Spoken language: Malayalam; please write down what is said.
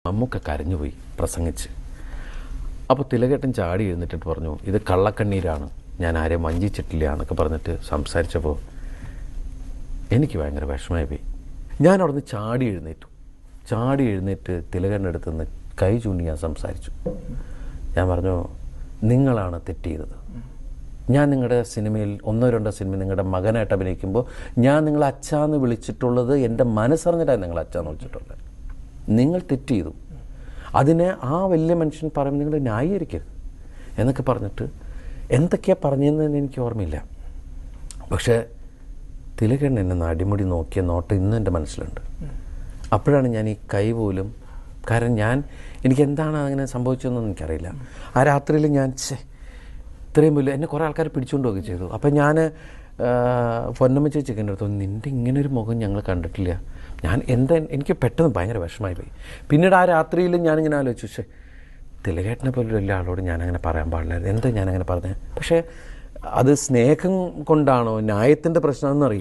മമ്മൂക്ക കരഞ്ഞുപോയി പ്രസംഗിച്ച്. അപ്പോൾ തിലകേട്ടൻ ചാടി എഴുന്നിട്ടിട്ട് പറഞ്ഞു, ഇത് കള്ളക്കണ്ണീരാണ്, ഞാൻ ആരെയും വഞ്ചിച്ചിട്ടില്ല എന്നൊക്കെ പറഞ്ഞിട്ട് സംസാരിച്ചപ്പോൾ എനിക്ക് ഭയങ്കര വിഷമമായി പോയി. ഞാൻ അവിടുന്ന് ചാടി എഴുന്നേറ്റ് തിലകേട്ടൻ്റെ അടുത്ത് നിന്ന് കൈ ചൂണ്ടി ഞാൻ സംസാരിച്ചു. ഞാൻ പറഞ്ഞു, നിങ്ങളാണ് തെറ്റ് ചെയ്തത്. ഞാൻ നിങ്ങളുടെ സിനിമയിൽ 1-2 സിനിമ നിങ്ങളുടെ മകനായിട്ട് അഭിനയിക്കുമ്പോൾ ഞാൻ നിങ്ങളെ അച്ഛാന്ന് വിളിച്ചിട്ടുള്ളത് എൻ്റെ മനസ്സറിഞ്ഞിട്ടാണ് നിങ്ങൾ അച്ഛാന്ന് വിളിച്ചിട്ടുള്ളത്. നിങ്ങൾ തെറ്റ് ചെയ്തു. അതിനെ ആ വലിയ മനുഷ്യൻ പറയുമ്പോൾ നിങ്ങൾ ന്യായീകരിക്കരുത് എന്നൊക്കെ പറഞ്ഞിട്ട് എന്തൊക്കെയാണ് പറഞ്ഞതെന്ന് എനിക്ക് ഓർമ്മയില്ല. പക്ഷേ തിലകേട്ടൻ എന്നെ അടിമുടി നോക്കിയ നോട്ടം ഇന്നും എൻ്റെ മനസ്സിലുണ്ട്. അപ്പോഴാണ് ഞാൻ ഈ കൈ പോലും, കാരണം എനിക്ക് എന്താണ് അങ്ങനെ സംഭവിച്ചതെന്നൊന്നും എനിക്കറിയില്ല. ആ രാത്രിയിൽ ഞാൻ ഇത്രയും വലിയ എന്നെ കുറേ ആൾക്കാർ പിടിച്ചുകൊണ്ട് പോകുകയും ചെയ്തു. അപ്പം ഞാൻ പൊന്നമ്മ ചേച്ചിക്ക് എൻ്റെ അടുത്ത്, നിൻ്റെ ഇങ്ങനൊരു മുഖം ഞങ്ങൾ കണ്ടിട്ടില്ല. എനിക്ക് പെട്ടെന്ന് ഭയങ്കര വിഷമമായി പോയി. പിന്നീട് ആ രാത്രിയിൽ ഞാനിങ്ങനെ ആലോചിച്ചു, തിലകേട്ടനെ പോലൊരു വലിയ ആളോട് ഞാനങ്ങനെ പറയാൻ പാടില്ലായിരുന്നു, എന്താ ഞാനങ്ങനെ പറഞ്ഞത്. പക്ഷേ അത് സ്നേഹം കൊണ്ടാണോ ന്യായത്തിൻ്റെ പ്രശ്നമെന്നറിയില്ല.